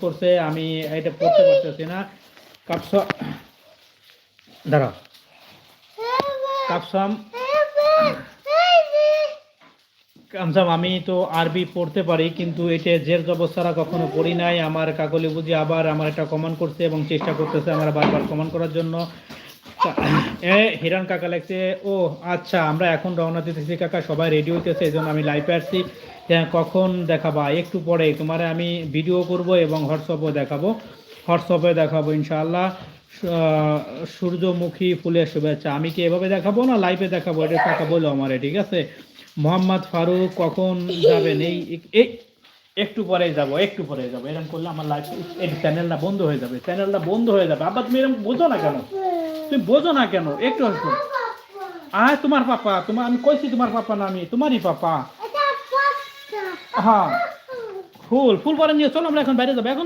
করছে আমি এটা পড়তে পারতেছি না। কাপসা দাঁড়াও, কাপসাম কামসাম আমি তো আরবি পড়তে পারি, কিন্তু এটা জের জবর ছাড়া কখনো পড়ি নাই। আমার কাকলি বুঝি আবার আমার একটা কমেন্ট করছে এবং চেষ্টা করতেছে আমার বারবার কমেন্ট করার জন্য। হিরান কাকা লাগছে, ও আচ্ছা আমরা এখন রওনা দিতেছি কাকা, সবাই রেডি হইতেছে, এই জন্য আমি লাইভে আসছি। কখন দেখাবা? একটু পরে তোমার আমি ভিডিও করব এবং হোয়াটসঅ্যাপে দেখাবো ইনশাআল্লাহ। সূর্যমুখী ফুলের শুভেচ্ছা আমি কি এভাবে দেখাবো না লাইভে দেখাবো? এটা কাকা বলো আমারে, ঠিক আছে? মোহাম্মদ ফারুক কখন যাবেন? এই একটু পরে যাব, একটু পরে যাব। এরকম করলে আমার লাইভ এই চ্যানেলটা বন্ধ হয়ে যাবে, চ্যানেলটা বন্ধ হয়ে যাবে। আবার তুমি এরকম বোঝো না কেন? তুমি বোঝো না কেন? একটু একটু তোমার পাপা, তোমার আমি কইছি তোমার পাপা না, আমি তোমারই পাপা। হ্যাঁ ফুল ফুল পরে নিয়ে চলো, আমরা এখন বাইরে যাবো এখন।